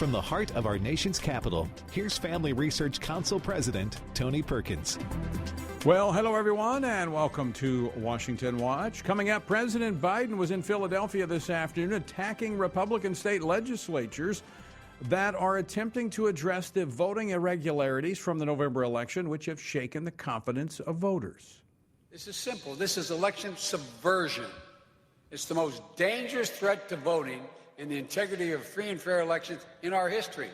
From the heart of our nation's capital, here's Family Research Council President Tony Perkins. Well, hello, everyone, and welcome to Washington Watch. Coming up, President Biden was in Philadelphia this afternoon attacking Republican state legislatures that are attempting to address the voting irregularities from the November election, which have shaken the confidence of voters. This is simple. This is election subversion. It's the most dangerous threat to voting and the integrity of free and fair elections in our history.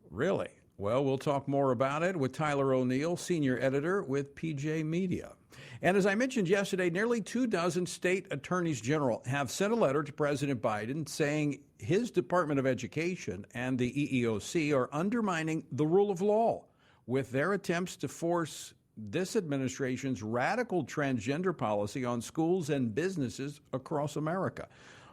Really? Well, we'll talk more about it with Tyler O'Neill, senior editor with PJ Media. And as I mentioned yesterday, nearly 24 state attorneys general have sent a letter to President Biden saying his Department of Education and the EEOC are undermining the rule of law with their attempts to force this administration's radical transgender policy on schools and businesses across America.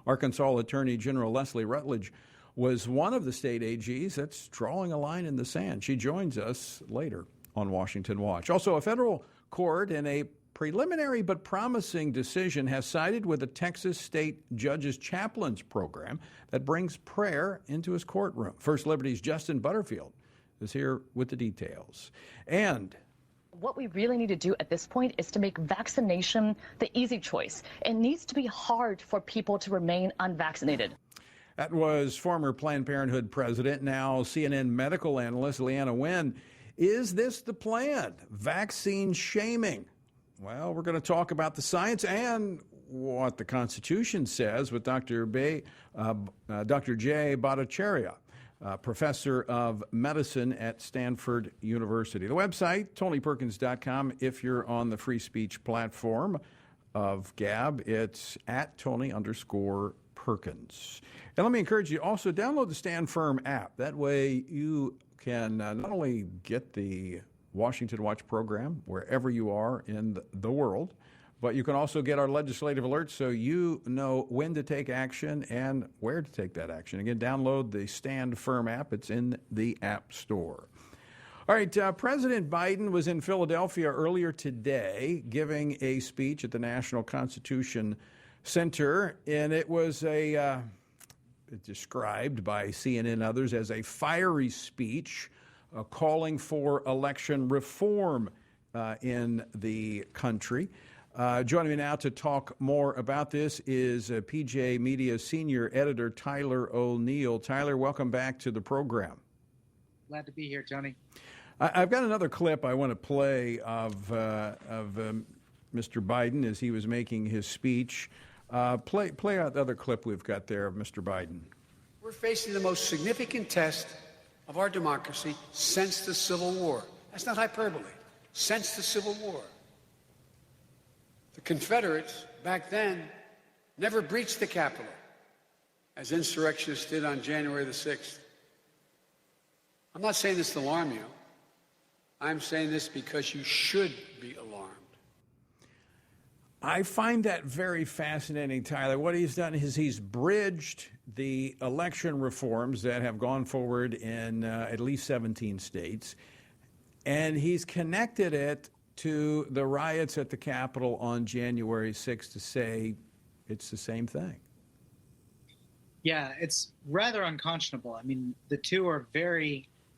Arkansas Attorney General Leslie Rutledge was one of the state AGs that's drawing a line in the sand. She joins us later on Washington Watch. Also, a federal court in a preliminary but promising decision has sided with the Texas State Judges Chaplains Program that brings prayer into his courtroom. First Liberty's Justin Butterfield is here with the details. And what we really need to do at this point is to make vaccination the easy choice. It needs to be hard for people to remain unvaccinated. That was former Planned Parenthood president, now CNN medical analyst Leana Wen. Is this the plan? Vaccine shaming? Well, we're going to talk about the science and what the Constitution says with Dr. Jay Bhattacharya, professor of medicine at Stanford University. The website, TonyPerkins.com. If you're on the free speech platform of Gab, it's at Tony_Perkins. And let me encourage you also download the Stand Firm app. That way you can not only get the Washington Watch program wherever you are in the world, but you can also get our legislative alerts so you know when to take action and where to take that action. Again, download the Stand Firm app. It's in the App Store. All right, President Biden was in Philadelphia earlier today giving a speech at the National Constitution Center, and it was described by CNN and others as a fiery speech calling for election reform in the country. Joining me now to talk more about this is PJ Media senior editor Tyler O'Neill. Tyler, welcome back to the program. Glad to be here, Tony. I've got another clip I want to play of Mr. Biden as he was making his speech. Play out the other clip we've got there of Mr. Biden. We're facing the most significant test of our democracy since the Civil War. That's not hyperbole. Since the Civil War. The Confederates, back then, never breached the Capitol, as insurrectionists did on January the 6th. I'm not saying this to alarm you. I'm saying this because you should be alarmed. I find that very fascinating, Tyler. What he's done is he's bridged the election reforms that have gone forward in at least 17 states, and he's connected it to the riots at the Capitol on January 6th to say it's the same thing. Yeah, it's rather unconscionable. I mean, the two are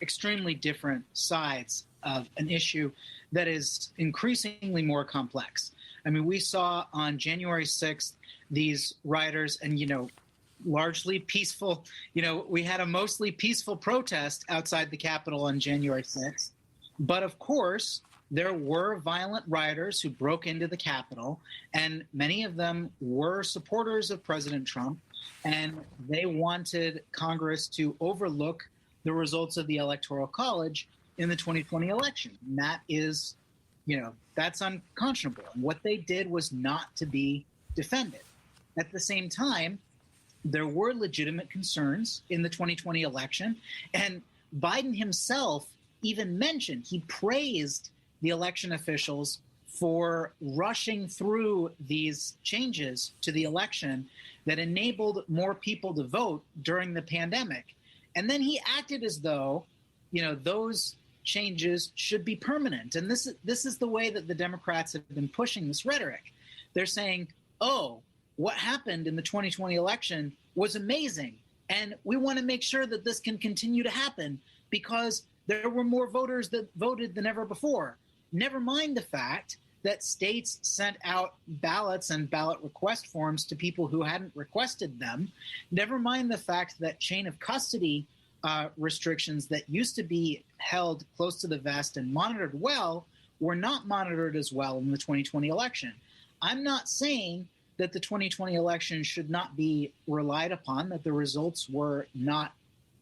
extremely different sides of an issue that is increasingly more complex. I mean, we saw on January 6th these rioters and, largely peaceful, we had a mostly peaceful protest outside the Capitol on January 6th. But of course, there were violent rioters who broke into the Capitol, and many of them were supporters of President Trump, and they wanted Congress to overlook the results of the Electoral College in the 2020 election. And that is, that's unconscionable. And what they did was not to be defended. At the same time, there were legitimate concerns in the 2020 election, and Biden himself even mentioned, he praised the election officials for rushing through these changes to the election that enabled more people to vote during the pandemic. And then he acted as though, those changes should be permanent. And this is the way that the Democrats have been pushing this rhetoric. They're saying, what happened in the 2020 election was amazing. And we want to make sure that this can continue to happen because there were more voters that voted than ever before. Never mind the fact that states sent out ballots and ballot request forms to people who hadn't requested them. Never mind the fact that chain of custody restrictions that used to be held close to the vest and monitored well were not monitored as well in the 2020 election. I'm not saying that the 2020 election should not be relied upon, that the results were not,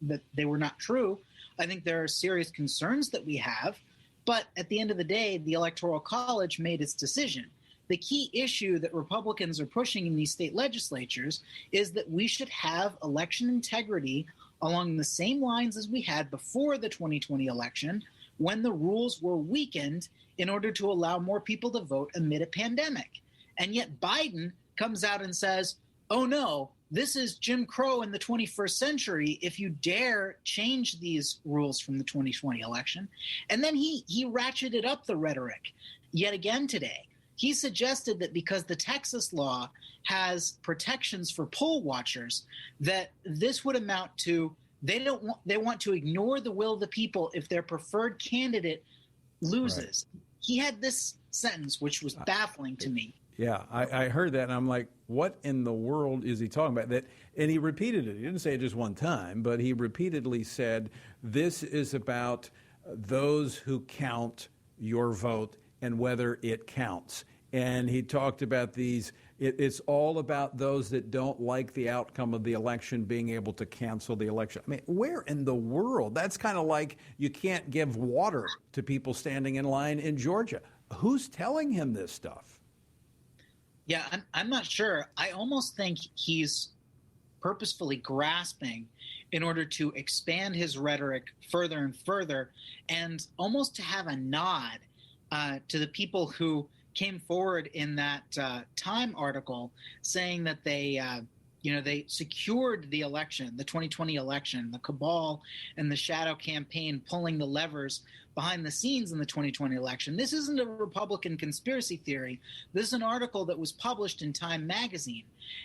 that they were not true. I think there are serious concerns that we have, but at the end of the day, the Electoral College made its decision. The key issue that Republicans are pushing in these state legislatures is that we should have election integrity along the same lines as we had before the 2020 election, when the rules were weakened in order to allow more people to vote amid a pandemic. And yet Biden comes out and says, oh no, this is Jim Crow in the 21st century if you dare change these rules from the 2020 election. And then he ratcheted up the rhetoric yet again today. He suggested that because the Texas law has protections for poll watchers, that this would amount to they want to ignore the will of the people if their preferred candidate loses. Right. He had this sentence, which was baffling to me. Yeah, I heard that, and I'm like, what in the world is he talking about? That, and he repeated it. He didn't say it just one time, but he repeatedly said, this is about those who count your vote and whether it counts. And he talked about these, it's all about those that don't like the outcome of the election being able to cancel the election. I mean, where in the world? That's kind of like you can't give water to people standing in line in Georgia. Who's telling him this stuff? Yeah, I'm not sure. I almost think he's purposefully grasping in order to expand his rhetoric further and further, and almost to have a nod to the people who came forward in that Time article saying that they secured the election, the 2020 election, the cabal and the shadow campaign pulling the levers behind the scenes in the 2020 election. This isn't a Republican conspiracy theory. This is an article that was published in Time magazine.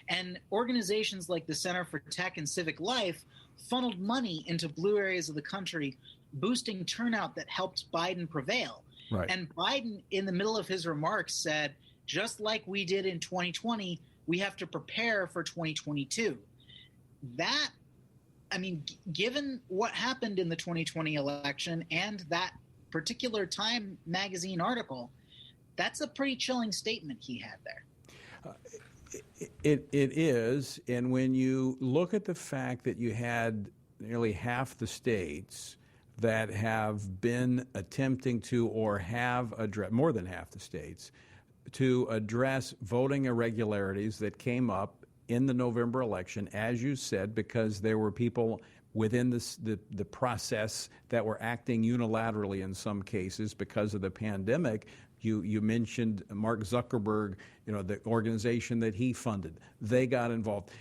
And organizations like the Center for Tech and Civic Life funneled money into blue areas of the country, boosting turnout that helped Biden prevail. Right. And Biden, in the middle of his remarks, said, just like we did in 2020, we have to prepare for 2022. That, I mean, given what happened in the 2020 election and that particular Time magazine article, that's a pretty chilling statement he had there. It is. And when you look at the fact that you had nearly half the states that have been attempting to, or have addressed, more than half the states, to address voting irregularities that came up in the November election, as you said, because there were people within the process that were acting unilaterally in some cases because of the pandemic. You mentioned Mark Zuckerberg, the organization that he funded. They got involved.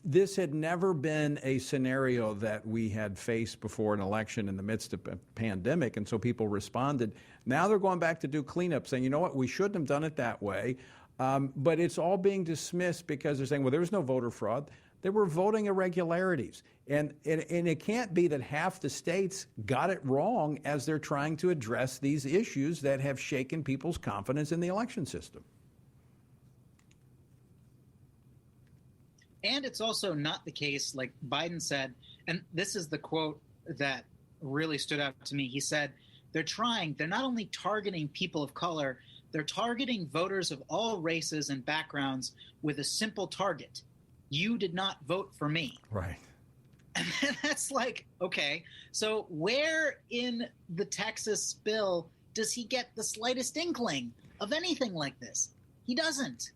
This had never been a scenario that we had faced before an election in the midst of a pandemic, and so people responded. Now they're going back to do cleanup, saying, you know what, we shouldn't have done it that way. But it's all being dismissed because they're saying, well, there was no voter fraud. There were voting irregularities. And it can't be that half the states got it wrong as they're trying to address these issues that have shaken people's confidence in the election system. And it's also not the case, like Biden said, and this is the quote that really stood out to me. He said, they're not only targeting people of color, they're targeting voters of all races and backgrounds with a simple target. You did not vote for me. Right. And that's like, okay, so where in the Texas bill does he get the slightest inkling of anything like this? He doesn't.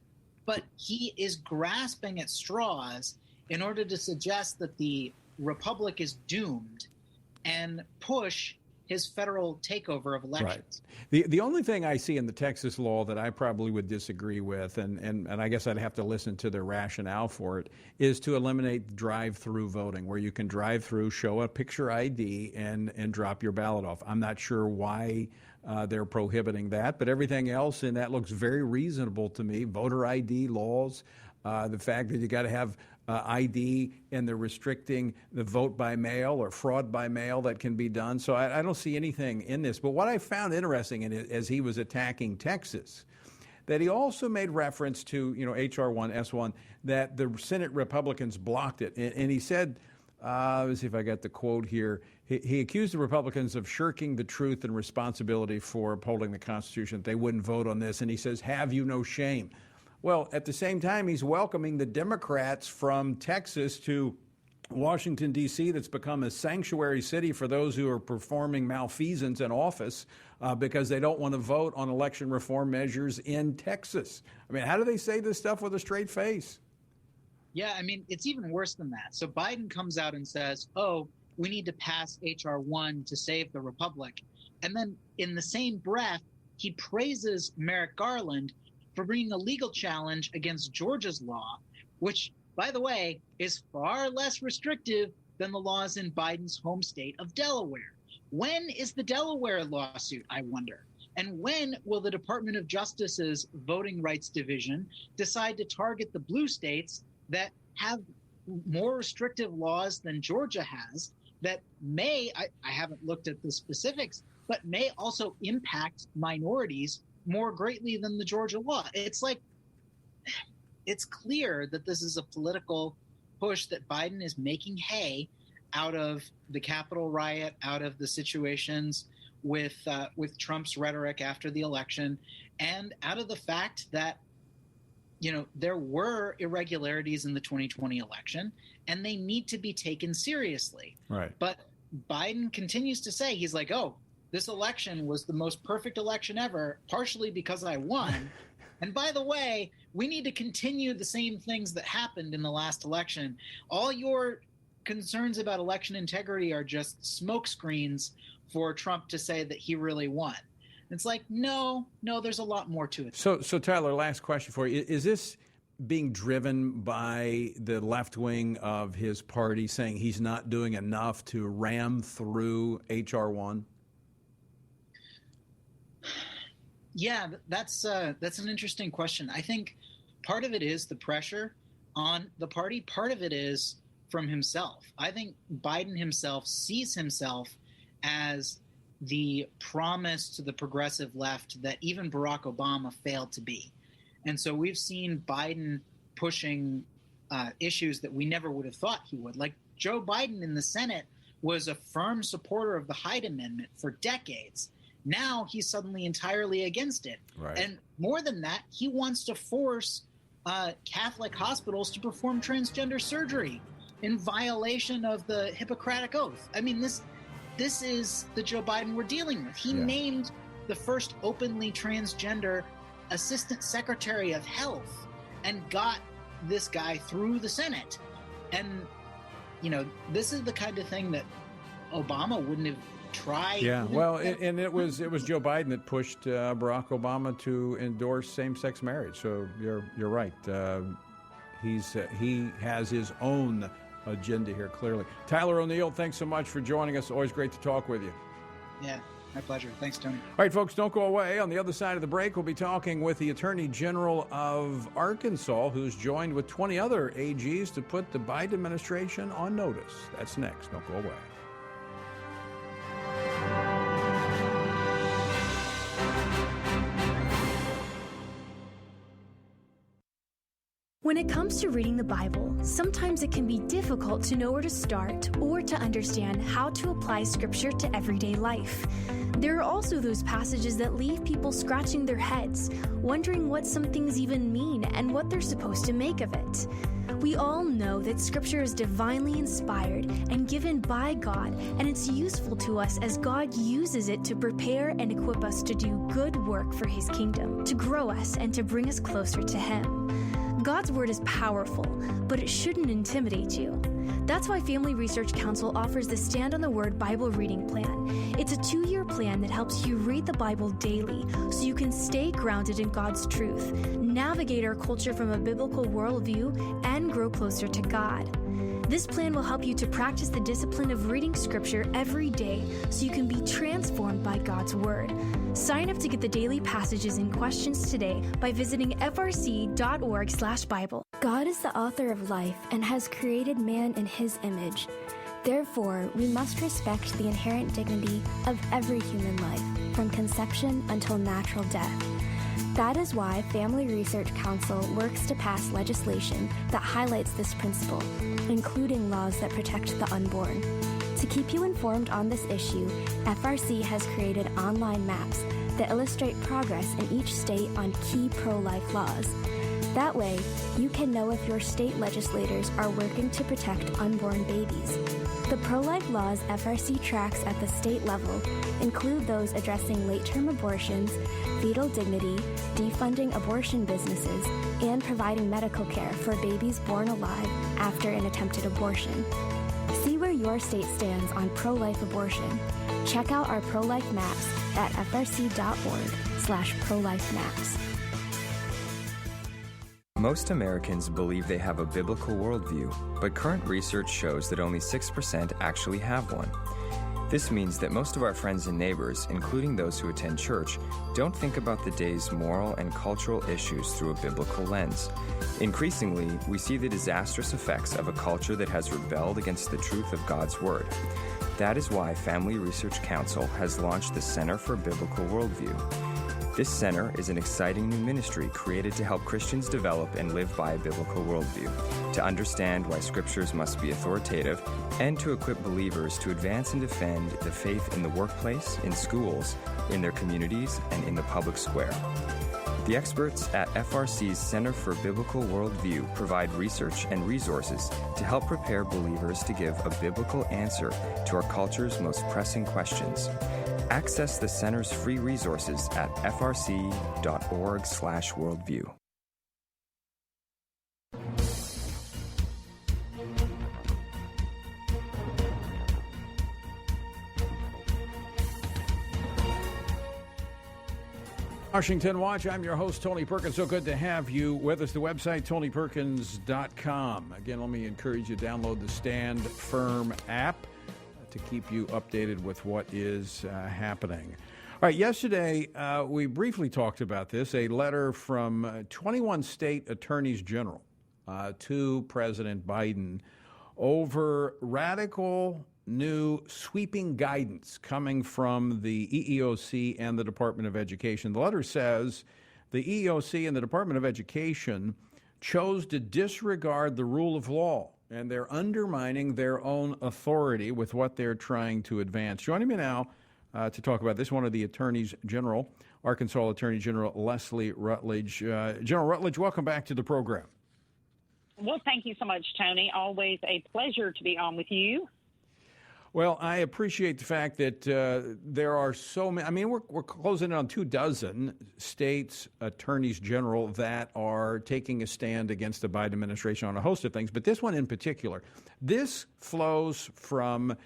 But he is grasping at straws in order to suggest that the republic is doomed and push his federal takeover of elections. Right. The only thing I see in the Texas law that I probably would disagree with, and I guess I'd have to listen to their rationale for it, is to eliminate drive-through voting, where you can drive through, show a picture ID, and drop your ballot off. I'm not sure why they're prohibiting that, but everything else in that looks very reasonable to me. Voter ID laws. the fact that you got to have ID, and they're restricting the vote by mail or fraud by mail that can be done. So I don't see anything in this. But what I found interesting in it, as he was attacking Texas, that he also made reference to, H.R. 1, S1, that the Senate Republicans blocked it. And he said, let's see if I got the quote here. He accused the Republicans of shirking the truth and responsibility for upholding the Constitution. They wouldn't vote on this. And he says, have you no shame? Well, at the same time, he's welcoming the Democrats from Texas to Washington, D.C., that's become a sanctuary city for those who are performing malfeasance in office because they don't want to vote on election reform measures in Texas. I mean, how do they say this stuff with a straight face? Yeah, I mean, it's even worse than that. So Biden comes out and says, oh, we need to pass H.R. 1 to save the Republic. And then in the same breath, he praises Merrick Garland for bringing a legal challenge against Georgia's law, which, by the way, is far less restrictive than the laws in Biden's home state of Delaware. When is the Delaware lawsuit, I wonder? And when will the Department of Justice's Voting Rights Division decide to target the blue states that have more restrictive laws than Georgia has that may, I haven't looked at the specifics, but may also impact minorities more greatly than the Georgia law? It's like, it's clear that this is a political push, that Biden is making hay out of the Capitol riot, out of the situations with Trump's rhetoric after the election, and out of the fact that, there were irregularities in the 2020 election, and they need to be taken seriously. Right. But Biden continues to say, he's like, oh, this election was the most perfect election ever, partially because I won. And by the way, we need to continue the same things that happened in the last election. All your concerns about election integrity are just smokescreens for Trump to say that he really won. It's like, no, there's a lot more to it. So Tyler, last question for you. Is this being driven by the left wing of his party saying he's not doing enough to ram through H.R. 1? Yeah, that's an interesting question. I think part of it is the pressure on the party. Part of it is from himself. I think Biden himself sees himself as the promise to the progressive left that even Barack Obama failed to be. And so we've seen Biden pushing issues that we never would have thought he would. Like Joe Biden in the Senate was a firm supporter of the Hyde Amendment for decades. Now he's suddenly entirely against it. Right. And more than that, he wants to force Catholic hospitals to perform transgender surgery in violation of the Hippocratic Oath. I mean, this is the Joe Biden we're dealing with. He named the first openly transgender Assistant Secretary of Health and got this guy through the Senate. And, this is the kind of thing that Obama wouldn't have tried. Yeah, well, and it was Joe Biden that pushed Barack Obama to endorse same-sex marriage. So you're right. He has his own agenda here, clearly. Tyler O'Neill, thanks so much for joining us. Always great to talk with you. Yeah, my pleasure. Thanks, Tony. All right, folks, don't go away. On the other side of the break, we'll be talking with the Attorney General of Arkansas, who's joined with 20 other AGs to put the Biden administration on notice. That's next. Don't go away. When it comes to reading the Bible, sometimes it can be difficult to know where to start or to understand how to apply Scripture to everyday life. There are also those passages that leave people scratching their heads, wondering what some things even mean and what they're supposed to make of it. We all know that Scripture is divinely inspired and given by God, and it's useful to us as God uses it to prepare and equip us to do good work for His kingdom, to grow us and to bring us closer to Him. God's Word is powerful, but it shouldn't intimidate you. That's why Family Research Council offers the Stand on the Word Bible Reading Plan. It's a 2-year plan that helps you read the Bible daily so you can stay grounded in God's truth, navigate our culture from a biblical worldview, and grow closer to God. This plan will help you to practice the discipline of reading Scripture every day so you can be transformed by God's Word. Sign up to get the daily passages and questions today by visiting frc.org/Bible. God is the author of life and has created man in his image. Therefore, we must respect the inherent dignity of every human life, from conception until natural death. That is why Family Research Council works to pass legislation that highlights this principle, including laws that protect the unborn. To keep you informed on this issue, FRC has created online maps that illustrate progress in each state on key pro-life laws. That way, you can know if your state legislators are working to protect unborn babies. The pro-life laws FRC tracks at the state level include those addressing late-term abortions, fetal dignity, defunding abortion businesses, and providing medical care for babies born alive after an attempted abortion. See where your state stands on pro-life abortion. Check out our pro-life maps at frc.org/pro-life-maps. Most Americans believe they have a biblical worldview, but current research shows that only 6% actually have one. This means that most of our friends and neighbors, including those who attend church, don't think about the day's moral and cultural issues through a biblical lens. Increasingly, we see the disastrous effects of a culture that has rebelled against the truth of God's Word. That is why Family Research Council has launched the Center for Biblical Worldview. This center is an exciting new ministry created to help Christians develop and live by a biblical worldview, to understand why scriptures must be authoritative, and to equip believers to advance and defend the faith in the workplace, in schools, in their communities, and in the public square. The experts at FRC's Center for Biblical Worldview provide research and resources to help prepare believers to give a biblical answer to our culture's most pressing questions. Access the center's free resources at frc.org/worldview. Washington Watch, I'm your host, Tony Perkins. So good to have you with us. The website, tonyperkins.com. Again, let me encourage you to download the Stand Firm app to keep you updated with what is happening. All right, yesterday we briefly talked about this, a letter from 21 state attorneys general to President Biden over radical new sweeping guidance coming from the EEOC and the Department of Education. The letter says the EEOC and the Department of Education chose to disregard the rule of law, and they're undermining their own authority with what they're trying to advance. Joining me now to talk about this, one of the attorneys general, Arkansas Attorney General Leslie Rutledge. General Rutledge, welcome back to the program. Well, thank you so much, Tony. Always a pleasure to be on with you. Well, I appreciate the fact that there are so many. I mean, we're closing in on 24 states attorneys general that are taking a stand against the Biden administration on a host of things. But this one in particular, this flows from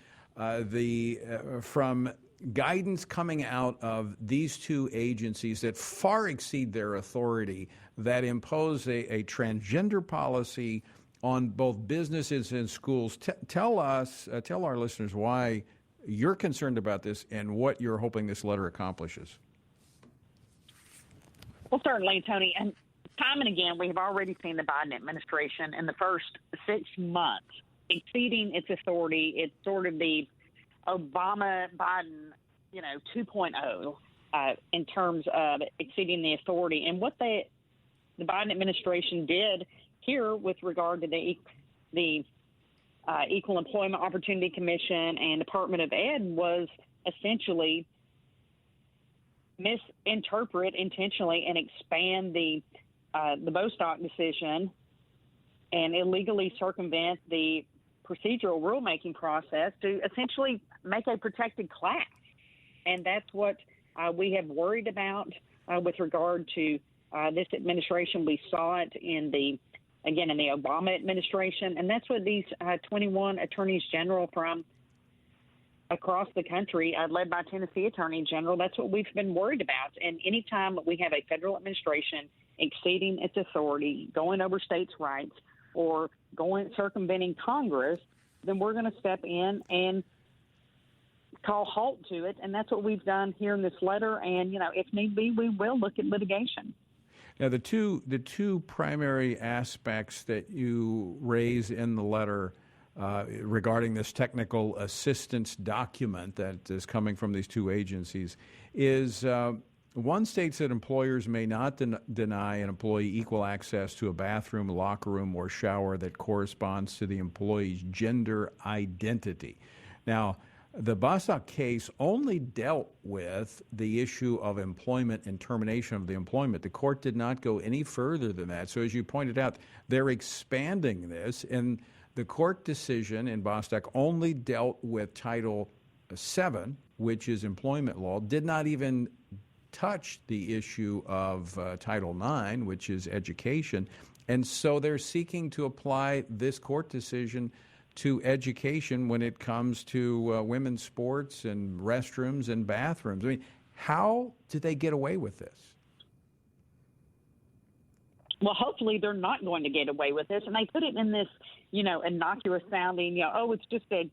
from guidance coming out of these two agencies that far exceed their authority, that impose a transgender policy on both businesses and schools. Tell our listeners why you're concerned about this and what you're hoping this letter accomplishes. Well, certainly, Tony. And time and again, we have already seen the Biden administration in the first 6 months exceeding its authority. It's sort of the Obama-Biden, 2.0 in terms of exceeding the authority. And what the Biden administration did here with regard to the Equal Employment Opportunity Commission and Department of Ed was essentially misinterpret intentionally and expand the Bostock decision and illegally circumvent the procedural rulemaking process to essentially make a protected class. And that's what we have worried about with regard to this administration. We saw it in the Obama administration, and that's what these 21 attorneys general from across the country, led by Tennessee Attorney General, that's what we've been worried about. And anytime we have a federal administration exceeding its authority, going over states' rights, or circumventing Congress, then we're going to step in and call halt to it. And that's what we've done here in this letter. And, if need be, we will look at litigation. Now, the two primary aspects that you raise in the letter regarding this technical assistance document that is coming from these two agencies is one states that employers may not deny an employee equal access to a bathroom, locker room, or shower that corresponds to the employee's gender identity. Now, the Bostock case only dealt with the issue of employment and termination of the employment. The court did not go any further than that. So as you pointed out, they're expanding this, and the court decision in Bostock only dealt with Title VII, which is employment law, did not even touch the issue of Title IX, which is education. And so they're seeking to apply this court decision to education when it comes to women's sports and restrooms and bathrooms. I mean, how did they get away with this? Well, hopefully they're not going to get away with this. And they put it in this, innocuous sounding, it's just a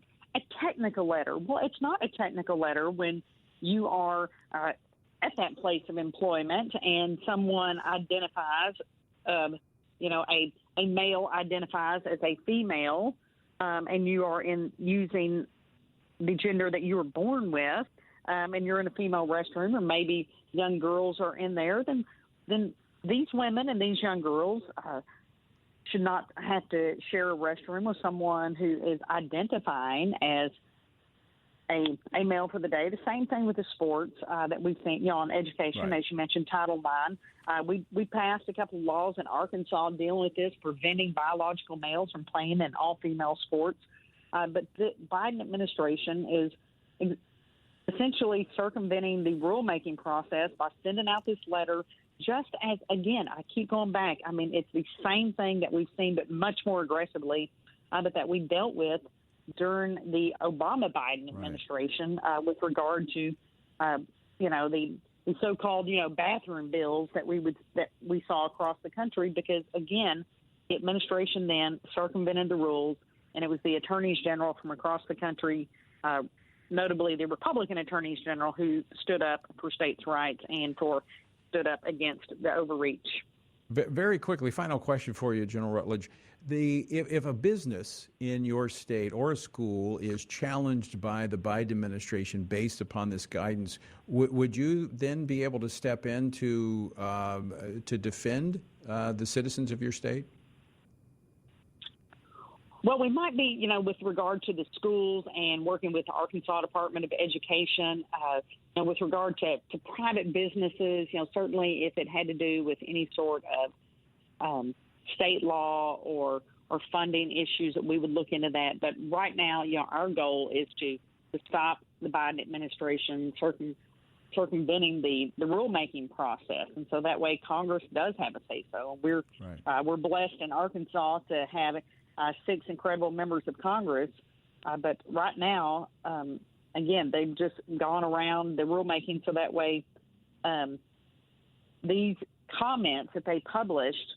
technical letter. Well, it's not a technical letter when you are at that place of employment and someone identifies, a male identifies as a female, and you are using the gender that you were born with, and you're in a female restroom, or maybe young girls are in there, then these women and these young girls should not have to share a restroom with someone who is identifying as a male for the day. The same thing with the sports that we've seen, on education, right. As you mentioned, Title IX. We passed a couple of laws in Arkansas dealing with this, preventing biological males from playing in all-female sports. But the Biden administration is essentially circumventing the rulemaking process by sending out this letter just as, again, I keep going back. I mean, it's the same thing that we've seen, but much more aggressively, but that we dealt with during the Obama-Biden administration with regard to, the so-called, bathroom bills that we saw across the country. Because again, the administration then circumvented the rules, and it was the attorneys general from across the country, notably the Republican attorneys general, who stood up for states' rights and stood up against the overreach. Very quickly, final question for you, General Rutledge. If a business in your state or a school is challenged by the Biden administration based upon this guidance, would you then be able to step in to defend the citizens of your state? Well, we might be, with regard to the schools and working with the Arkansas Department of Education, with regard to private businesses, certainly if it had to do with any sort of state law or funding issues, that we would look into that. But right now, our goal is to stop the Biden administration circumventing the rulemaking process, and so that way Congress does have a say-so. We're blessed in Arkansas to have 6 incredible members of Congress, but right now, again, they've just gone around the rulemaking, so that way these comments that they published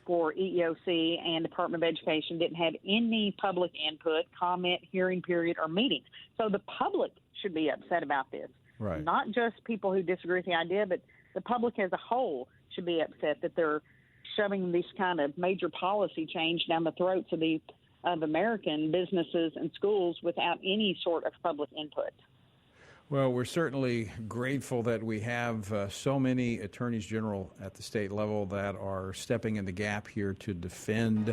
for EEOC and Department of Education didn't have any public input, comment, hearing period, or meeting. So the public should be upset about this. Right. Not just people who disagree with the idea, but the public as a whole should be upset that they're shoving this kind of major policy change down the throats of American businesses and schools without any sort of public input. Well, we're certainly grateful that we have so many attorneys general at the state level that are stepping in the gap here to defend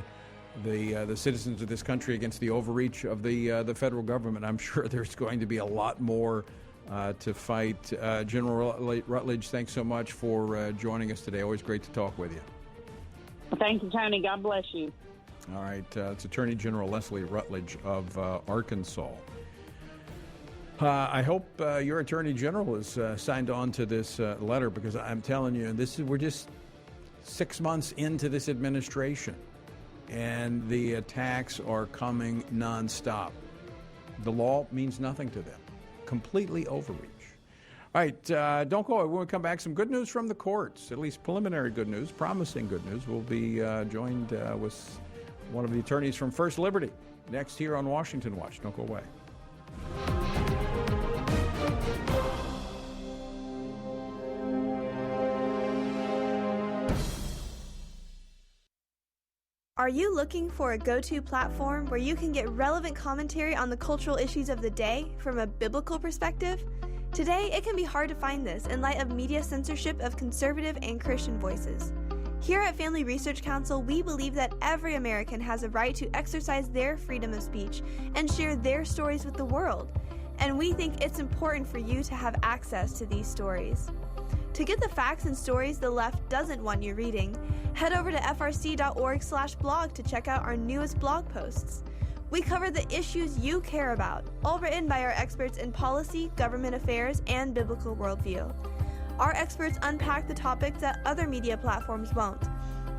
the citizens of this country against the overreach of the federal government. I'm sure there's going to be a lot more to fight. General Rutledge, thanks so much for joining us today. Always great to talk with you. Thank you, Tony. God bless you. All right. It's Attorney General Leslie Rutledge of Arkansas. I hope your Attorney General is signed on to this letter, because I'm telling you, we're just 6 months into this administration, and the attacks are coming nonstop. The law means nothing to them. Completely overreach. All right, don't go away. When we come back, some good news from the courts, at least preliminary good news, promising good news. We'll be joined with one of the attorneys from First Liberty, next here on Washington Watch. Don't go away. Are you looking for a go-to platform where you can get relevant commentary on the cultural issues of the day from a biblical perspective? Today, it can be hard to find this in light of media censorship of conservative and Christian voices. Here at Family Research Council, we believe that every American has a right to exercise their freedom of speech and share their stories with the world. And we think it's important for you to have access to these stories. To get the facts and stories the left doesn't want you reading, head over to frc.org/blog to check out our newest blog posts. We cover the issues you care about, all written by our experts in policy, government affairs, and biblical worldview. Our experts unpack the topics that other media platforms won't,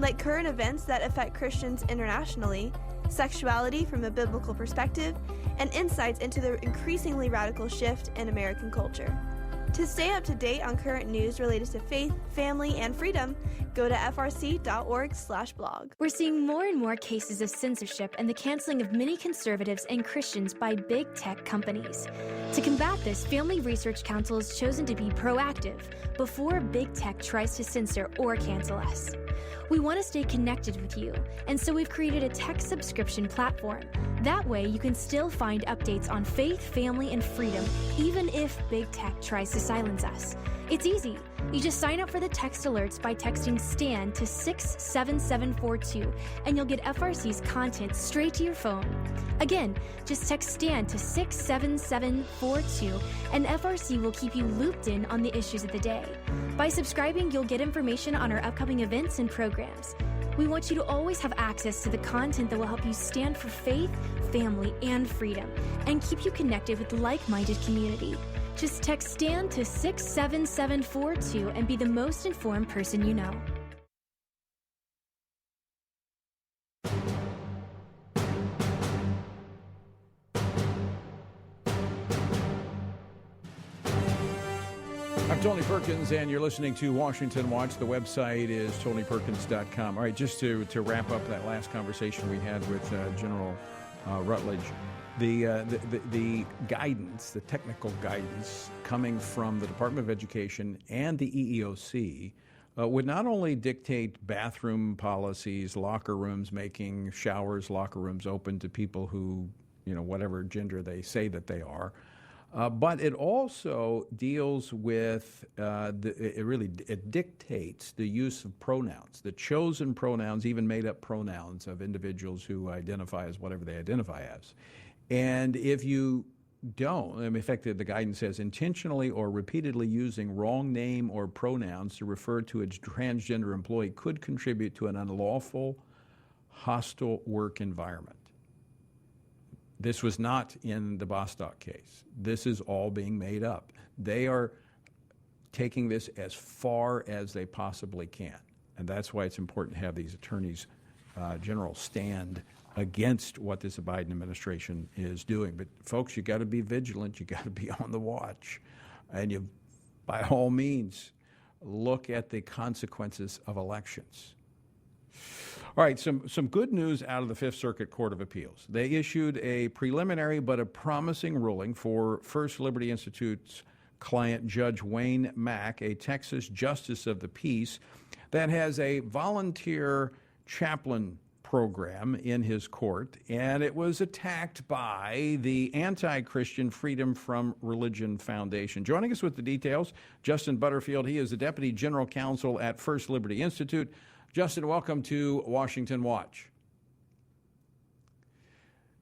like current events that affect Christians internationally, sexuality from a biblical perspective, and insights into the increasingly radical shift in American culture. To stay up to date on current news related to faith, family, and freedom, go to frc.org/blog. We're seeing more and more cases of censorship and the canceling of many conservatives and Christians by big tech companies. To combat this, Family Research Council has chosen to be proactive before big tech tries to censor or cancel us. We want to stay connected with you, and so we've created a tech subscription platform. That way, you can still find updates on faith, family, and freedom, even if big tech tries to silence us. It's easy. You just sign up for the text alerts by texting STAN to 67742, and you'll get FRC's content straight to your phone. Again, just text STAN to 67742, and FRC will keep you looped in on the issues of the day. By subscribing, you'll get information on our upcoming events and programs. We want you to always have access to the content that will help you stand for faith, family, and freedom, and keep you connected with the like-minded community. Just text STAN to 67742 and be the most informed person you know. I'm Tony Perkins, and you're listening to Washington Watch. The website is tonyperkins.com. All right, just to wrap up that last conversation we had with General Rutledge, the guidance, the technical guidance coming from the Department of Education and the EEOC would not only dictate bathroom policies, locker rooms, making showers, locker rooms open to people who, whatever gender they say that they are, but it also deals with, it dictates the use of pronouns, the chosen pronouns, even made-up pronouns of individuals who identify as whatever they identify as. And if you don't, in effect, the guidance says intentionally or repeatedly using wrong name or pronouns to refer to a transgender employee could contribute to an unlawful, hostile work environment. This was not in the Bostock case. This is all being made up. They are taking this as far as they possibly can. And that's why it's important to have these attorneys general stand against what this Biden administration is doing. But folks, you got to be vigilant. You got to be on the watch. And you, by all means, look at the consequences of elections. All right, some good news out of the Fifth Circuit Court of Appeals. They issued a preliminary but a promising ruling for First Liberty Institute's client, Judge Wayne Mack, a Texas justice of the peace that has a volunteer chaplain program in his court, and it was attacked by the Anti-Christian Freedom from Religion Foundation. Joining us with the details, Justin Butterfield. He is the Deputy General Counsel at First Liberty Institute. Justin, welcome to Washington Watch.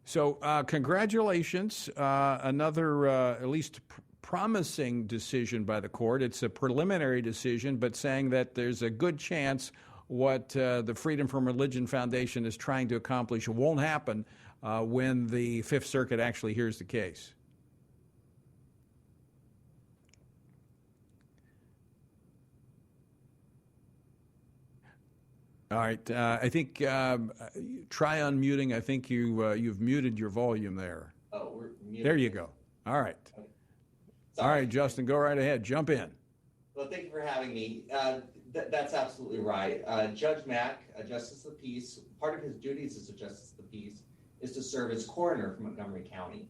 So congratulations, another at least promising decision by the court. It's a preliminary decision, but saying that there's a good chance what the Freedom from Religion Foundation is trying to accomplish won't happen when the Fifth Circuit actually hears the case. All right. I think try unmuting. I think you've muted your volume there. Oh, we're muted. There you go. All right. Okay. All right, Justin, go right ahead. Jump in. Well, thank you for having me. That's absolutely right. Judge Mack, a Justice of the Peace, part of his duties as a Justice of the Peace is to serve as coroner for Montgomery County.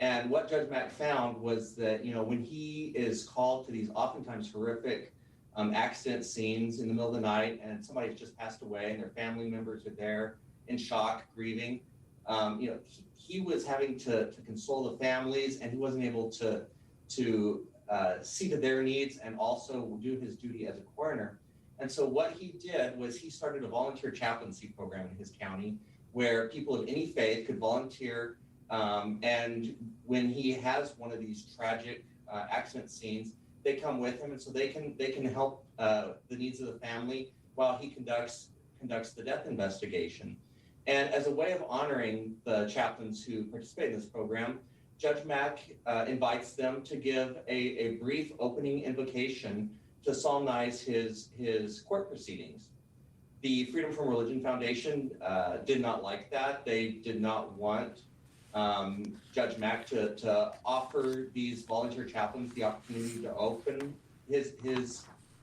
And what Judge Mack found was that, when he is called to these oftentimes horrific accident scenes in the middle of the night and somebody's just passed away and their family members are there in shock, grieving, he was having to console the families, and he wasn't able to see to their needs and also do his duty as a coroner. And so what he did was he started a volunteer chaplaincy program in his county where people of any faith could volunteer. And when he has one of these tragic accident scenes, they come with him, and so they can help the needs of the family while he conducts the death investigation. And as a way of honoring the chaplains who participate in this program, Judge Mack invites them to give a brief opening invocation to solemnize his court proceedings. The Freedom from Religion Foundation did not like that. They did not want Judge Mack to offer these volunteer chaplains the opportunity to open his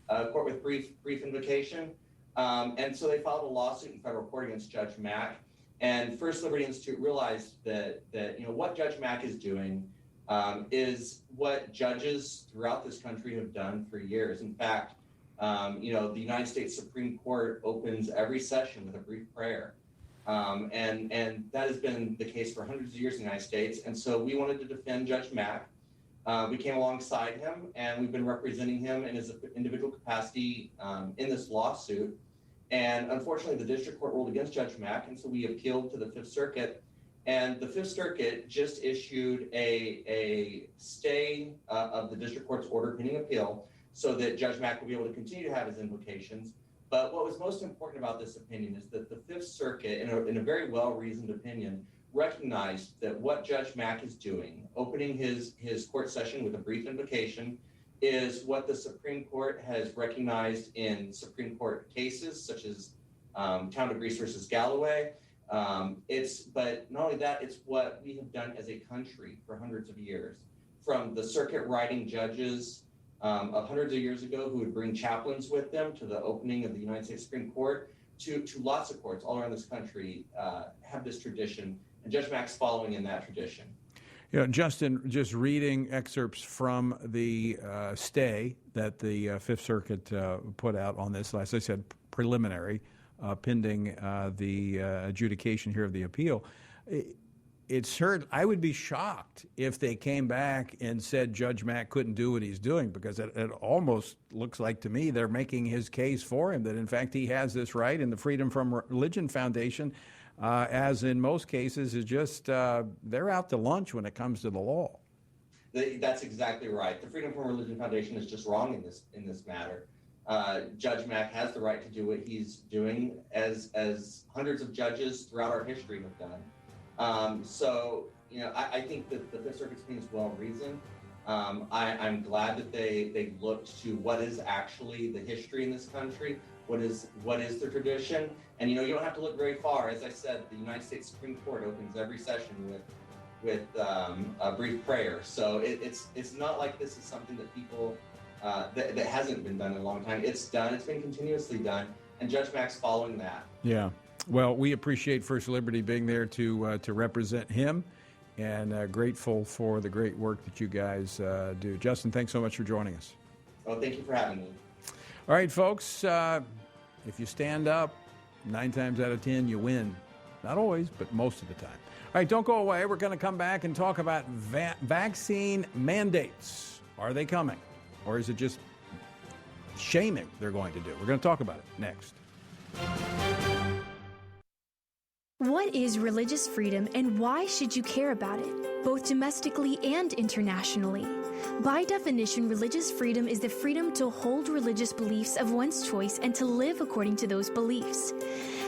court with brief invocation. And so they filed a lawsuit in federal court against Judge Mack. And First Liberty Institute realized that what Judge Mack is doing is what judges throughout this country have done for years. In fact, the United States Supreme Court opens every session with a brief prayer. And that has been the case for hundreds of years in the United States. And so we wanted to defend Judge Mack. We came alongside him, and we've been representing him in his individual capacity in this lawsuit. And unfortunately, the district court ruled against Judge Mack, and so we appealed to the Fifth Circuit. And the Fifth Circuit just issued a stay of the district court's order pending appeal so that Judge Mack will be able to continue to have his invocations. But what was most important about this opinion is that the Fifth Circuit, in a very well-reasoned opinion, recognized that what Judge Mack is doing, opening his court session with a brief invocation, is what the Supreme Court has recognized in Supreme Court cases, such as Town of Greece versus Galloway. But not only that, it's what we have done as a country for hundreds of years, from the circuit riding judges of hundreds of years ago who would bring chaplains with them to the opening of the United States Supreme Court, to lots of courts all around this country have this tradition, and Judge Mack's following in that tradition. Justin, just reading excerpts from the stay that the Fifth Circuit put out on this, as I said, preliminary, pending the adjudication here of the appeal. I would be shocked if they came back and said Judge Mack couldn't do what he's doing, because it almost looks like to me they're making his case for him, that in fact he has this right, and the Freedom from Religion Foundation, as in most cases, is just they're out to lunch when it comes to the law. That's exactly right. The Freedom from Religion Foundation is just wrong in this matter. Judge Mack has the right to do what he's doing, as hundreds of judges throughout our history have done. I think that the Fifth Circuit's opinion is well reasoned. I'm glad that they looked to what is actually the history in this country, what is the tradition, and you don't have to look very far. As I said, the United States Supreme Court opens every session with a brief prayer. So it's not like this is something that people that hasn't been done in a long time. It's done. It's been continuously done, and Judge Mack's following that. Yeah. Well, we appreciate First Liberty being there to represent him, and grateful for the great work that you guys do. Justin, thanks so much for joining us. Well, thank you for having me. All right, folks, if you stand up, 9 times out of 10, you win. Not always, but most of the time. All right, don't go away. We're going to come back and talk about vaccine mandates. Are they coming? Or is it just shaming they're going to do? We're going to talk about it next. What is religious freedom, and why should you care about it, both domestically and internationally? By definition, religious freedom is the freedom to hold religious beliefs of one's choice and to live according to those beliefs.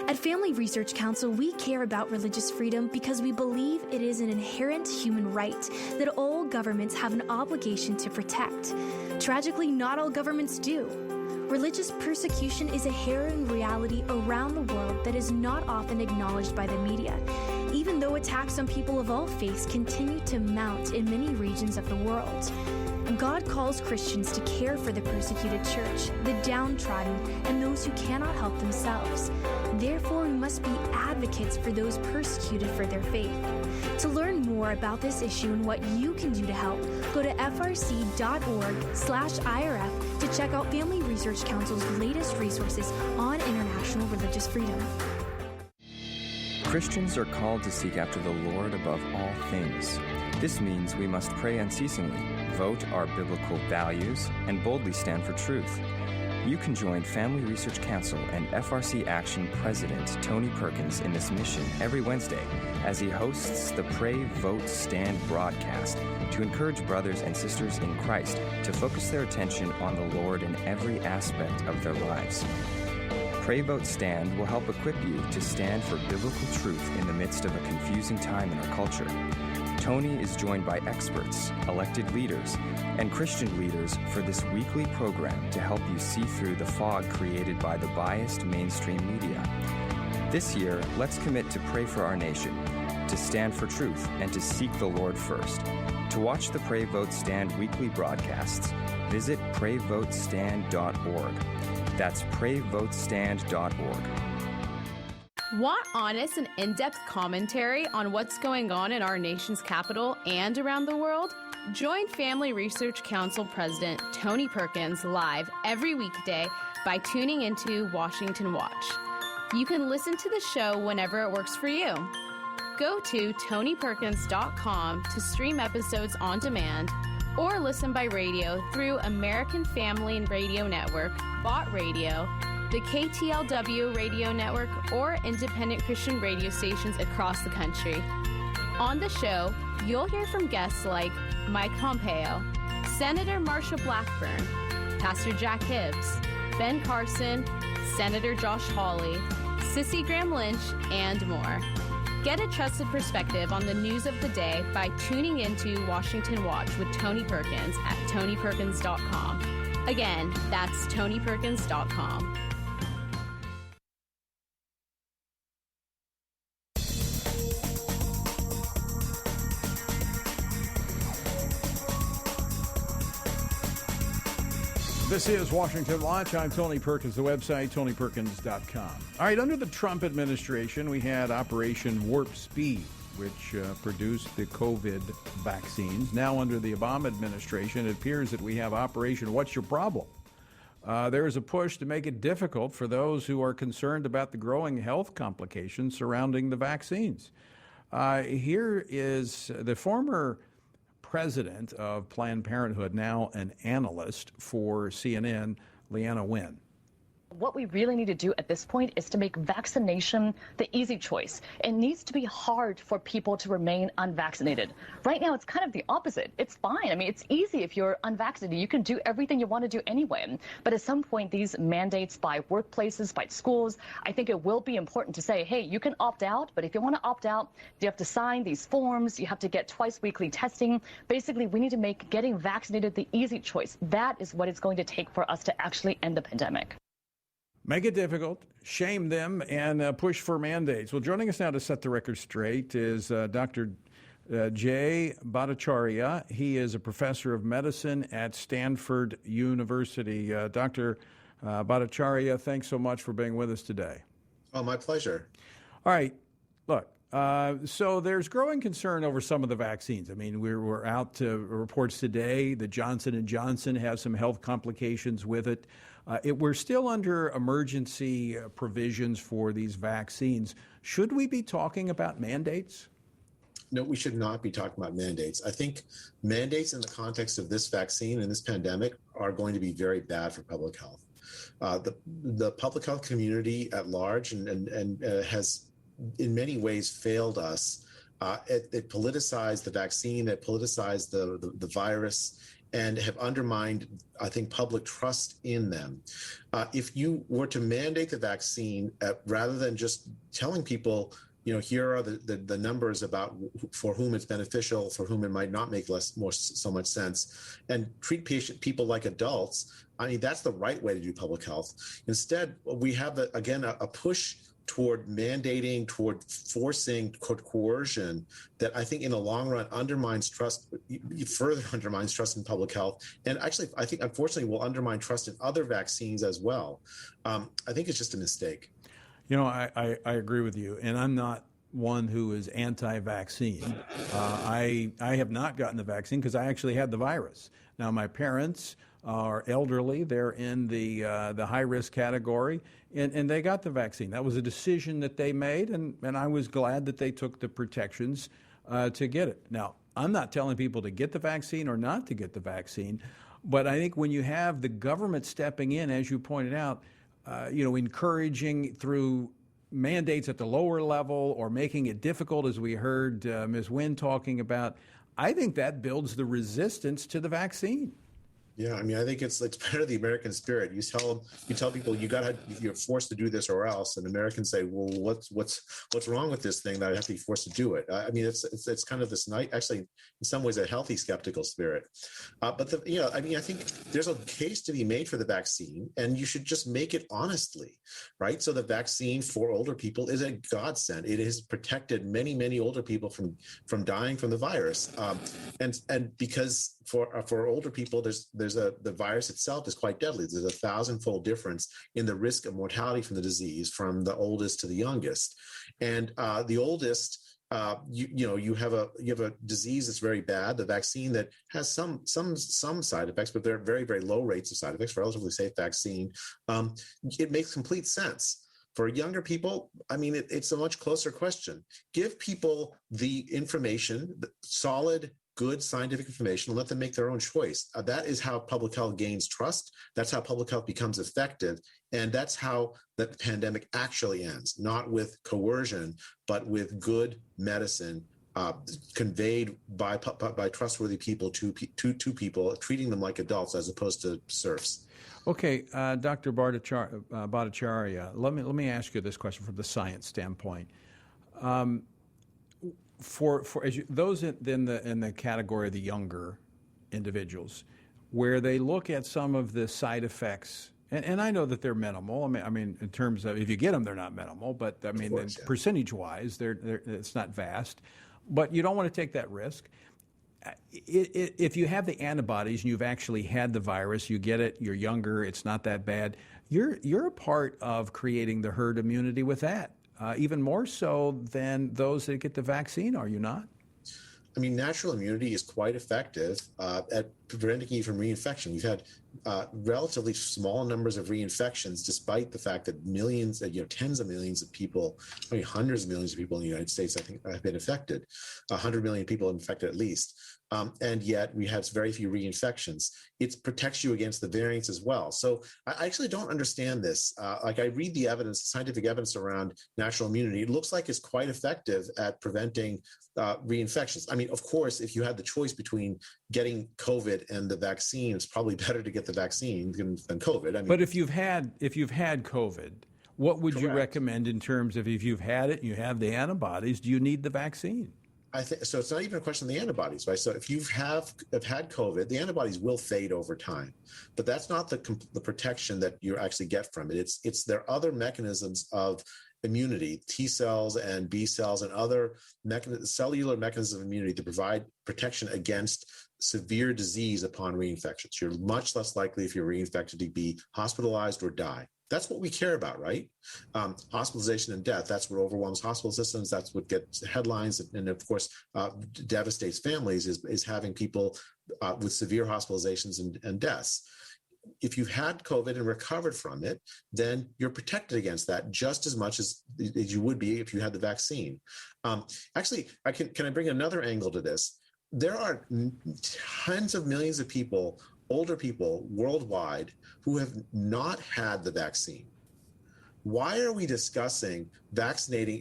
At Family Research Council, we care about religious freedom because we believe it is an inherent human right that all governments have an obligation to protect. Tragically, not all governments do. Religious persecution is a harrowing reality around the world that is not often acknowledged by the media, even though attacks on people of all faiths continue to mount in many regions of the world. God calls Christians to care for the persecuted church, the downtrodden, and those who cannot help themselves. Therefore, we must be advocates for those persecuted for their faith. To learn more about this issue and what you can do to help, go to frc.org/IRF to check out Family Research Council's latest resources on international religious freedom. Christians are called to seek after the Lord above all things. This means we must pray unceasingly, vote our biblical values, and boldly stand for truth. You can join Family Research Council and FRC Action President Tony Perkins in this mission every Wednesday as he hosts the Pray, Vote, Stand broadcast to encourage brothers and sisters in Christ to focus their attention on the Lord in every aspect of their lives. Pray, Vote, Stand will help equip you to stand for biblical truth in the midst of a confusing time in our culture. Tony is joined by experts, elected leaders, and Christian leaders for this weekly program to help you see through the fog created by the biased mainstream media. This year, let's commit to pray for our nation, to stand for truth, and to seek the Lord first. To watch the Pray, Vote, Stand weekly broadcasts, visit PrayVoteStand.org. That's PrayVoteStand.org. Want honest and in-depth commentary on what's going on in our nation's capital and around the world? Join Family Research Council President Tony Perkins live every weekday by tuning into Washington Watch. You can listen to the show whenever it works for you. Go to TonyPerkins.com to stream episodes on demand or listen by radio through American Family Radio Network, Bott Radio, the KTLW radio network, or independent Christian radio stations across the country. On the show, you'll hear from guests like Mike Pompeo, Senator Marsha Blackburn, Pastor Jack Hibbs, Ben Carson, Senator Josh Hawley, Sissy Graham Lynch, and more. Get a trusted perspective on the news of the day by tuning into Washington Watch with Tony Perkins at TonyPerkins.com. Again, that's TonyPerkins.com. This is Washington Watch. I'm Tony Perkins, the website, TonyPerkins.com. All right, under the Trump administration, we had Operation Warp Speed, which produced the COVID vaccines. Now under the Obama administration, it appears that we have Operation What's Your Problem? There is a push to make it difficult for those who are concerned about the growing health complications surrounding the vaccines. Here is the former president of Planned Parenthood, now an analyst for CNN, Leana Wen. What we really need to do at this point is to make vaccination the easy choice. It needs to be hard for people to remain unvaccinated. Right now, it's kind of the opposite. It's fine. I mean, it's easy if you're unvaccinated. You can do everything you want to do anyway. But at some point, these mandates by workplaces, by schools, I think it will be important to say, hey, you can opt out, but if you want to opt out, you have to sign these forms. You have to get twice weekly testing. Basically, we need to make getting vaccinated the easy choice. That is what it's going to take for us to actually end the pandemic. Make it difficult, shame them, and push for mandates. Well, joining us now to set the record straight is Dr. Jay Bhattacharya. He is a professor of medicine at Stanford University. Dr. Bhattacharya, thanks so much for being with us today. Oh, my pleasure. All right. Look, so there's growing concern over some of the vaccines. I mean, we're out to reports today that Johnson & Johnson has some health complications with it. We're still under emergency provisions for these vaccines. Should we be talking about mandates? No, we should not be talking about mandates. I think mandates in the context of this vaccine and this pandemic are going to be very bad for public health. The public health community at large and has in many ways failed us. It politicized the vaccine, it politicized the virus, and have undermined, I think, public trust in them. If you were to mandate the vaccine, rather than just telling people, here are the numbers about for whom it's beneficial, for whom it might not make so much sense, and treat people like adults, I mean, that's the right way to do public health. Instead, we have, a push toward mandating, toward forcing, toward coercion that I think in the long run undermines trust, further undermines trust in public health. And actually, I think, unfortunately, will undermine trust in other vaccines as well. I think it's just a mistake. You know, I agree with you. And I'm not one who is anti-vaccine. I have not gotten the vaccine because I actually had the virus. Now, my parents are elderly. They're in the high-risk category, and they got the vaccine. That was a decision that they made, and I was glad that they took the protections to get it. Now, I'm not telling people to get the vaccine or not to get the vaccine, but I think when you have the government stepping in, as you pointed out, encouraging through mandates at the lower level or making it difficult, as we heard Ms. Wynn talking about, I think that builds the resistance to the vaccine. Yeah, I mean, I think it's part of the American spirit. You tell people you're forced to do this or else, and Americans say, "Well, what's wrong with this thing that I have to be forced to do it?" I mean, it's kind of this actually, in some ways, a healthy skeptical spirit. But I think there's a case to be made for the vaccine, and you should just make it honestly, right? So the vaccine for older people is a godsend. It has protected many older people from dying from the virus, and because for older people, the virus itself is quite deadly. There's a 1,000-fold difference in the risk of mortality from the disease from the oldest to the youngest. And the oldest, you have a disease that's very bad. The vaccine that has some side effects, but they're very, very low rates of side effects. Relatively safe vaccine. It makes complete sense. For younger people, I mean, it's a much closer question. Give people the information, solid, good scientific information, and let them make their own choice. That is how public health gains trust. That's how public health becomes effective. And that's how the pandemic actually ends, not with coercion, but with good medicine conveyed by trustworthy people to people, treating them like adults as opposed to serfs. Okay, Dr. Bhattacharya, let me ask you this question from the science standpoint. For those in the category of the younger individuals, where they look at some of the side effects, and I know that they're minimal. I mean, in terms of if you get them, they're not minimal, but I mean, percentage-wise, it's not vast. But you don't want to take that risk. If you have the antibodies and you've actually had the virus, you get it, you're younger, it's not that bad. You're a part of creating the herd immunity with that. Even more so than those that get the vaccine, are you not? I mean, natural immunity is quite effective at preventing you from reinfection. We've had relatively small numbers of reinfections, despite the fact that millions, tens of millions of people, I mean, hundreds of millions of people in the United States, I think, have been affected. 100 million people infected at least. And yet we have very few reinfections. It protects you against the variants as well. So I actually don't understand this. I read the evidence, scientific evidence around natural immunity. It looks like it's quite effective at preventing reinfections. I mean, of course, if you had the choice between getting COVID and the vaccine, it's probably better to get the vaccine than COVID. I mean, but if you've had COVID, what would you recommend in terms of if you've had it and you have the antibodies, do you need the vaccine? I think so. It's not even a question of the antibodies, right? So if you have had COVID, the antibodies will fade over time, but that's not the protection that you actually get from it. It's there are other mechanisms of immunity, T cells and B cells and other cellular mechanisms of immunity to provide protection against severe disease upon reinfections. You're much less likely if you're reinfected to be hospitalized or die. That's what we care about, right? Hospitalization and death, that's what overwhelms hospital systems. That's what gets headlines and of course, devastates families is having people with severe hospitalizations and deaths. If you've had COVID and recovered from it, then you're protected against that just as much as you would be if you had the vaccine. Actually, can I bring another angle to this? There are tens of millions of people, older people worldwide, who have not had the vaccine. Why are we discussing vaccinating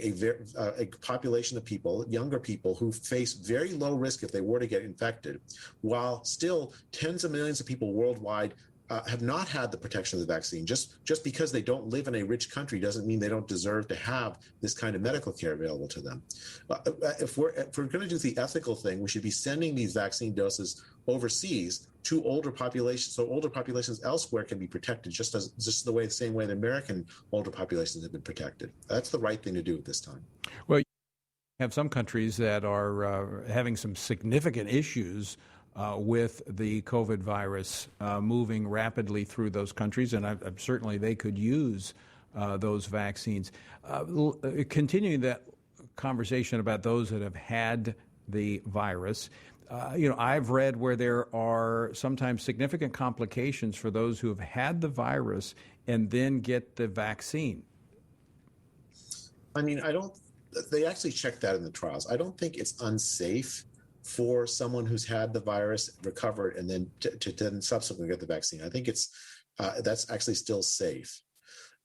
a population of people, younger people, who face very low risk if they were to get infected, while still tens of millions of people worldwide have not had the protection of the vaccine. Just because they don't live in a rich country doesn't mean they don't deserve to have this kind of medical care available to them. If we're going to do the ethical thing, we should be sending these vaccine doses overseas to older populations, so older populations elsewhere can be protected, just the same way the American older populations have been protected. That's the right thing to do at this time. Well, you have some countries that are having some significant issues with the COVID virus moving rapidly through those countries, and certainly they could use those vaccines. Continuing that conversation about those that have had the virus, I've read where there are sometimes significant complications for those who have had the virus and then get the vaccine. I mean, they actually checked that in the trials. I don't think it's unsafe for someone who's had the virus, recovered, and then to then subsequently get the vaccine. I think that's actually still safe.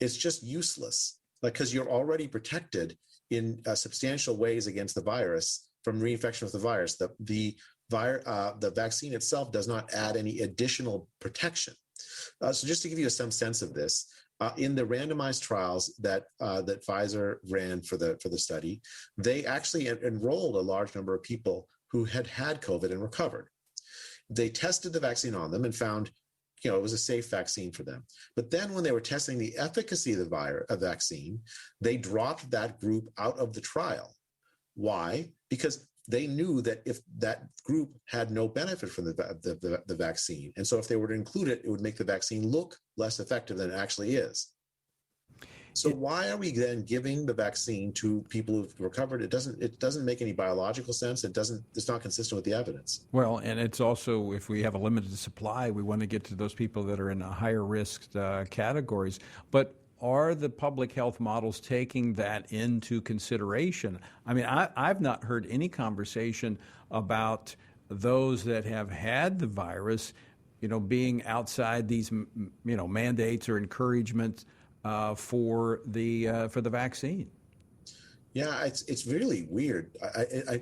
It's just useless, because you're already protected in substantial ways against the virus from reinfection with the virus. The vaccine itself does not add any additional protection. So just to give you some sense of this, in the randomized trials that Pfizer ran for the study, they actually enrolled a large number of people who had COVID and recovered. They tested the vaccine on them and found, it was a safe vaccine for them. But then when they were testing the efficacy of the vaccine, they dropped that group out of the trial. Why? Because they knew that if that group had no benefit from the vaccine. And so if they were to include it, it would make the vaccine look less effective than it actually is. So why are we then giving the vaccine to people who've recovered? It doesn't make any biological sense. It's not consistent with the evidence. Well, and it's also, if we have a limited supply, we want to get to those people that are in higher risk categories. But are the public health models taking that into consideration? I mean, I've not heard any conversation about those that have had the virus, being outside these, mandates or encouragements for the vaccine. Yeah, it's really weird.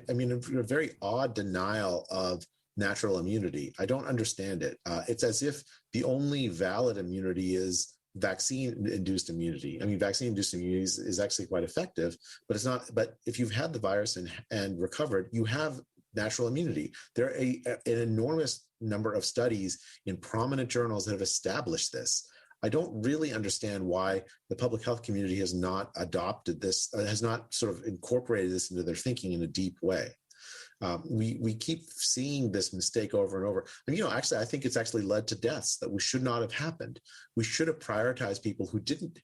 I mean, a very odd denial of natural immunity. I don't understand it. It's as if the only valid immunity is vaccine-induced immunity. I mean, vaccine-induced immunity is actually quite effective, but it's not. But if you've had the virus and recovered, you have natural immunity. There are an enormous number of studies in prominent journals that have established this. I don't really understand why the public health community has not adopted this, has not sort of incorporated this into their thinking in a deep way. We keep seeing this mistake over and over. And, actually, I think it's actually led to deaths that should not have happened. We should have prioritized people who didn't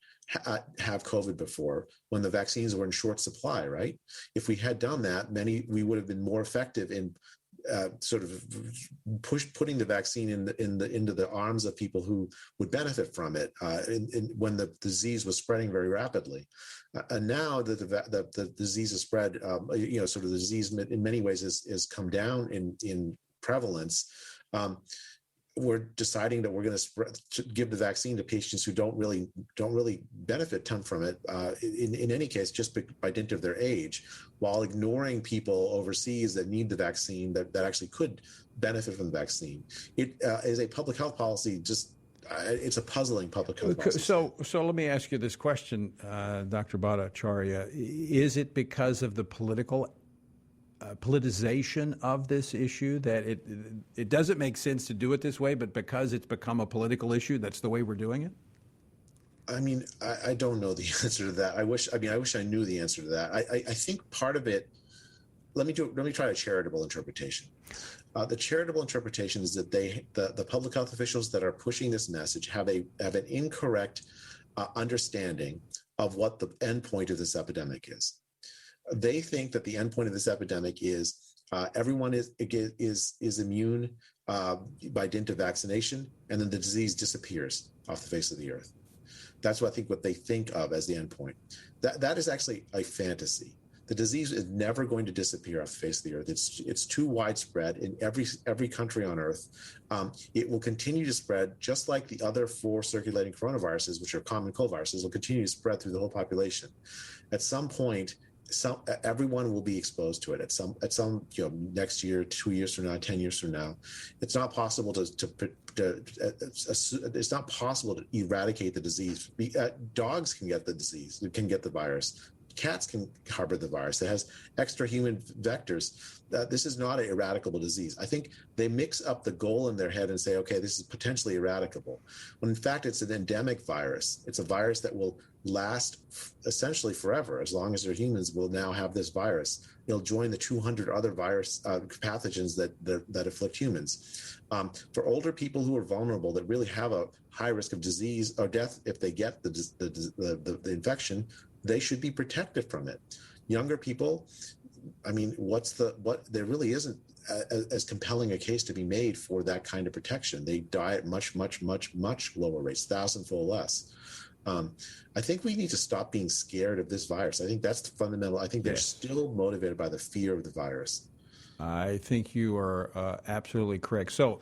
have COVID before when the vaccines were in short supply, right? If we had done that, we would have been more effective in sort of putting the vaccine into the arms of people who would benefit from it when the disease was spreading very rapidly. And now that the disease has spread, sort of the disease in many ways has come down in prevalence. We're deciding that we're going to give the vaccine to patients who don't really benefit ton from it. In any case, just by dint of their age, while ignoring people overseas that need the vaccine that actually could benefit from the vaccine. It is a public health policy. It's a puzzling public health policy. So let me ask you this question, Dr. Bhattacharya. Is it because of the politicization of this issue that it doesn't make sense to do it this way, but because it's become a political issue, that's the way we're doing it? I mean, I don't know the answer to that. I wish I knew the answer to that. I think part of it. Let me try a charitable interpretation. The charitable interpretation is that the public health officials that are pushing this message have an incorrect understanding of what the endpoint of this epidemic is. They think that the endpoint of this epidemic is everyone is immune by dint of vaccination, and then the disease disappears off the face of the earth. That's what they think of as the endpoint. That is actually a fantasy. The disease is never going to disappear off the face of the earth. It's too widespread in every country on earth. It will continue to spread just like the other 4 circulating coronaviruses, which are common cold viruses, will continue to spread through the whole population. At some point, everyone will be exposed to it at some next year, 2 years from now, 10 years from now. It's not possible it's not possible to eradicate the disease. Dogs can get the disease, can get the virus. Cats can harbor the virus. It has extra human vectors. This is not an eradicable disease. I think they mix up the goal in their head and say, okay, this is potentially eradicable. When in fact, it's an endemic virus. It's a virus that will last essentially forever. As long as they're humans, will now have this virus. It'll join the 200 other virus pathogens that afflict humans. For older people who are vulnerable, that really have a high risk of disease or death if they get the infection, they should be protected from it. Younger people, I mean, there really isn't as compelling a case to be made for that kind of protection. They die at much, much, much, much lower rates, 1,000-fold less. I think we need to stop being scared of this virus. I think that's the fundamental. I think they're still motivated by the fear of the virus. I think you are absolutely correct. So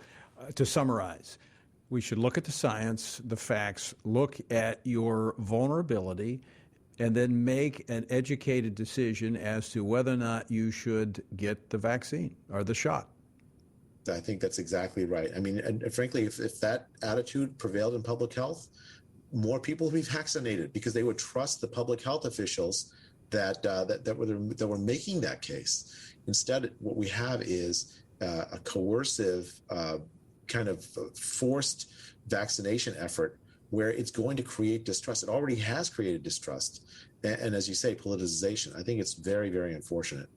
to summarize, we should look at the science, the facts, look at your vulnerability, and then make an educated decision as to whether or not you should get the vaccine or the shot. I think that's exactly right. I mean, and frankly, if that attitude prevailed in public health, more people would be vaccinated because they would trust the public health officials that were making that case. Instead, what we have is a coercive kind of forced vaccination effort where it's going to create distrust. It already has created distrust. And as you say, politicization. I think it's very, very unfortunate.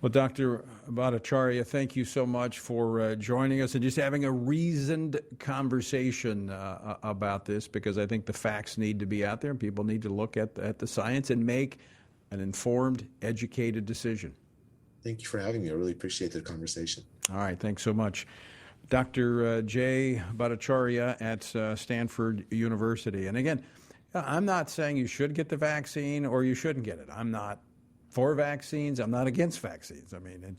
Well, Dr. Bhattacharya, thank you so much for joining us and just having a reasoned conversation about this, because I think the facts need to be out there and people need to look at the science and make an informed, educated decision. Thank you for having me. I really appreciate the conversation. All right. Thanks so much. Dr. Jay Bhattacharya at Stanford University. And again, I'm not saying you should get the vaccine or you shouldn't get it. I'm not for vaccines. I'm not against vaccines. I mean,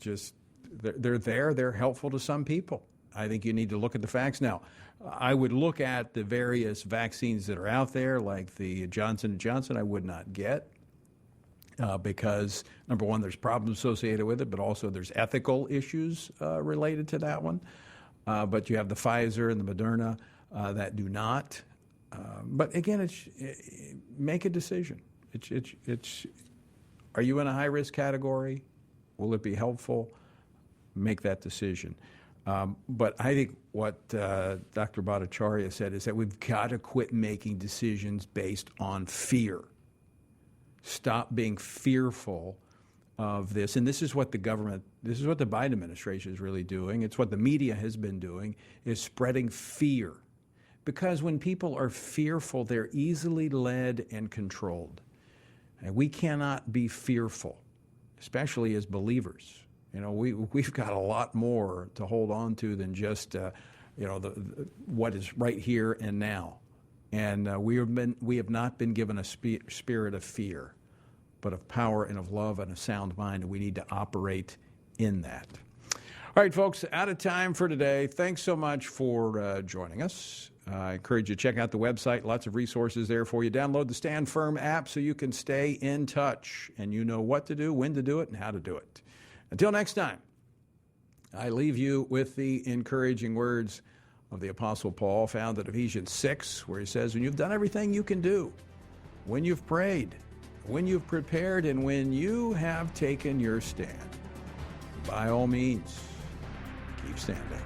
they're helpful to some people. I think you need to look at the facts. Now, I would look at the various vaccines that are out there, like the Johnson & Johnson I would not get because, number one, there's problems associated with it, but also there's ethical issues related to that one. But you have the Pfizer and the Moderna that do not. But again, make a decision. Are you in a high-risk category? Will it be helpful? Make that decision. But I think what Dr. Bhattacharya said is that we've got to quit making decisions based on fear. Stop being fearful of this. And this is what the Biden administration is really doing. It's what the media has been doing, is spreading fear. Because when people are fearful, they're easily led and controlled. And we cannot be fearful, especially as believers. You know, we've got a lot more to hold on to than just, what is right here and now. And we have not been given a spirit of fear, but of power and of love and a sound mind, and we need to operate in that. All right, folks, out of time for today. Thanks so much for joining us. I encourage you to check out the website. Lots of resources there for you. Download the Stand Firm app so you can stay in touch and you know what to do, when to do it, and how to do it. Until next time, I leave you with the encouraging words of the Apostle Paul found in Ephesians 6, where he says, when you've done everything you can do, when you've prayed, when you've prepared, and when you have taken your stand, by all means, keep standing.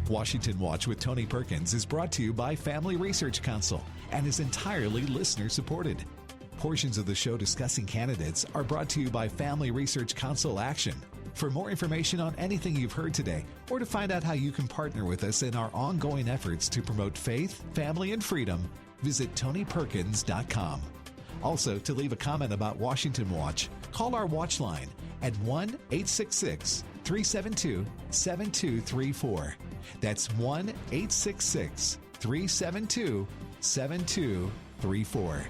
Washington Watch with Tony Perkins is brought to you by Family Research Council and is entirely listener-supported. Portions of the show discussing candidates are brought to you by Family Research Council Action. For more information on anything you've heard today, or to find out how you can partner with us in our ongoing efforts to promote faith, family, and freedom, visit TonyPerkins.com. Also, to leave a comment about Washington Watch, call our watch line at 1-866-372-7234. That's 1-866-372-7234.